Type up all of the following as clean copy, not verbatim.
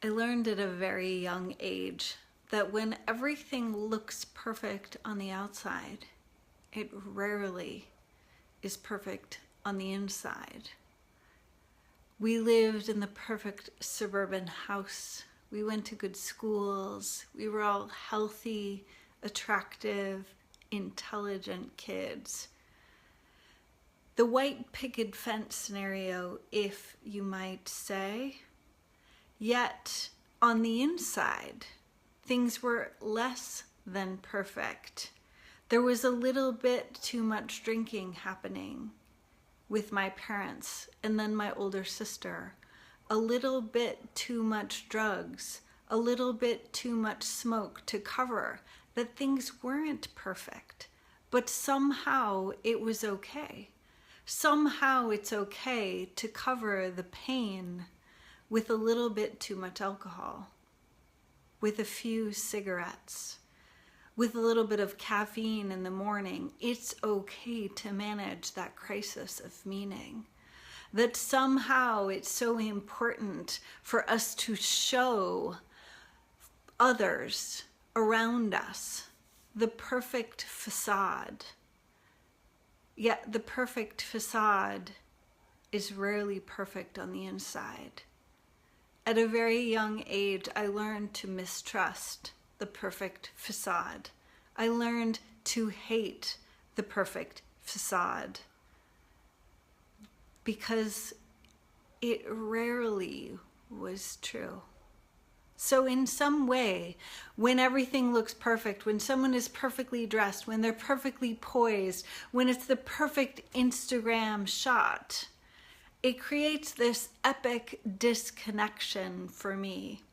I learned at a very young age that when everything looks perfect on the outside, it rarely is perfect on the inside. We lived in the perfect suburban house. We went to good schools. We were all healthy, attractive, intelligent kids. The white picket fence scenario, if you might say. Yet, on the inside, things were less than perfect. There was a little bit too much drinking happening with my parents and then my older sister. A little bit too much drugs, a little bit too much smoke to cover that things weren't perfect, but somehow it was okay. Somehow it's okay to cover the pain with a little bit too much alcohol, with a few cigarettes, with a little bit of caffeine in the morning. It's okay to manage that crisis of meaning. That somehow it's so important for us to show others around us the perfect facade. Yet the perfect facade is rarely perfect on the inside. At a very young age, I learned to mistrust the perfect facade. I learned to hate the perfect facade because it rarely was true. So in some way, when everything looks perfect, when someone is perfectly dressed, when they're perfectly poised, when it's the perfect Instagram shot, it creates this epic disconnection for me.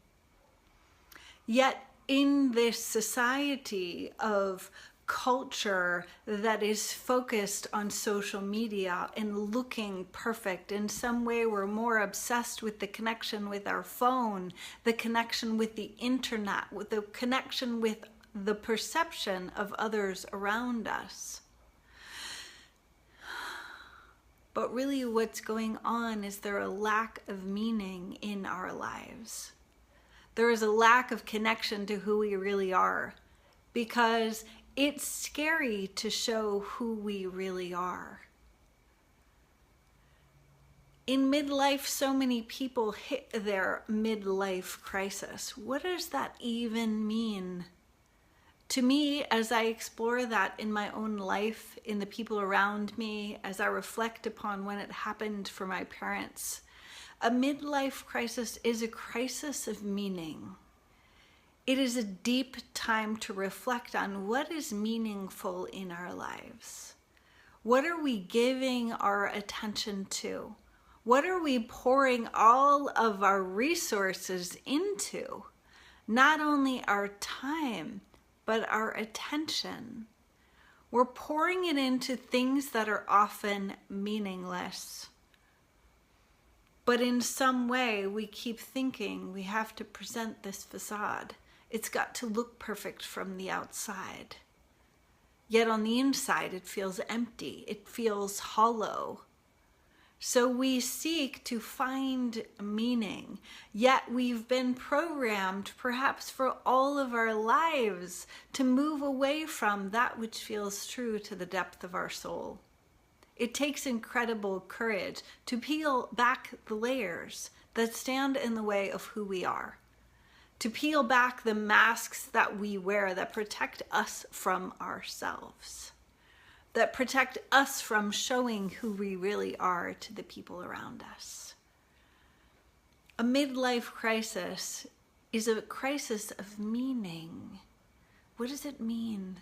Yet in this society of culture that is focused on social media and looking perfect, in some way we're more obsessed with the connection with our phone, the connection with the internet, with the connection with the perception of others around us. But really what's going on is there a lack of meaning in our lives. There is a lack of connection to who we really are, because it's scary to show who we really are. In midlife, so many people hit their midlife crisis. What does that even mean? To me, as I explore that in my own life, in the people around me, as I reflect upon when it happened for my parents, a midlife crisis is a crisis of meaning. It is a deep time to reflect on what is meaningful in our lives. What are we giving our attention to? What are we pouring all of our resources into? Not only our time, but our attention. We're pouring it into things that are often meaningless. But in some way, we keep thinking we have to present this facade. It's got to look perfect from the outside. Yet on the inside, it feels empty. It feels hollow. So we seek to find meaning, yet we've been programmed, perhaps for all of our lives, to move away from that which feels true to the depth of our soul. It takes incredible courage to peel back the layers that stand in the way of who we are, to peel back the masks that we wear that protect us from ourselves, that protect us from showing who we really are to the people around us. A midlife crisis is a crisis of meaning. What does it mean?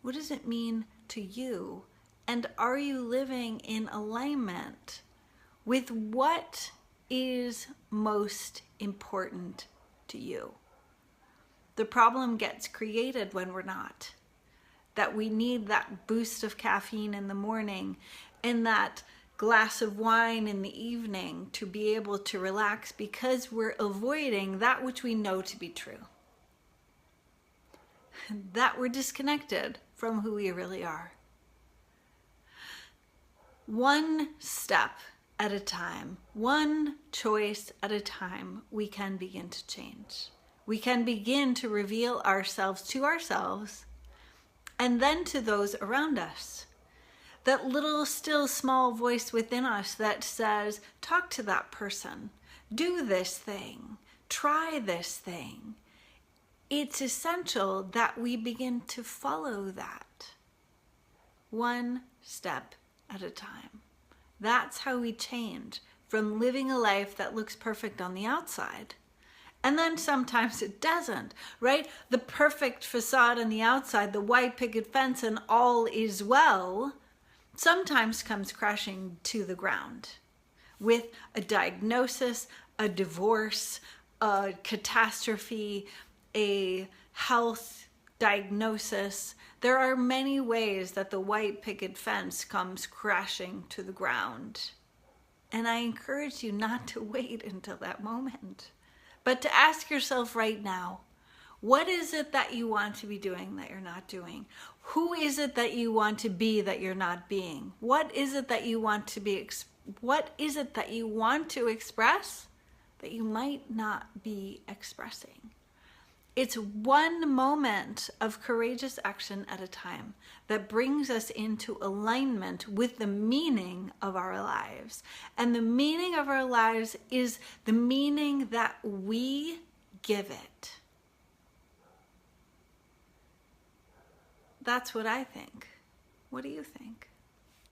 What does it mean to you? And are you living in alignment with what is most important to you? The problem gets created when we're not. That we need that boost of caffeine in the morning and that glass of wine in the evening to be able to relax, because we're avoiding that which we know to be true. That we're disconnected from who we really are. One step at a time, one choice at a time, we can begin to change. We can begin to reveal ourselves to ourselves and then to those around us. That little still small voice within us that says, talk to that person, do this thing, try this thing. It's essential that we begin to follow that one step at a time. That's how we change from living a life that looks perfect on the outside. And then sometimes it doesn't, right? The perfect facade on the outside, the white picket fence and all is well, sometimes comes crashing to the ground with a diagnosis, a divorce, a catastrophe, a health diagnosis. There are many ways that the white picket fence comes crashing to the ground. And I encourage you not to wait until that moment, but to ask yourself right now, what is it that you want to be doing that you're not doing? Who is it that you want to be that you're not being? What is it that you want to be? What is it that you want to express that you might not be expressing? It's one moment of courageous action at a time that brings us into alignment with the meaning of our lives. And the meaning of our lives is the meaning that we give it. That's what I think. What do you think?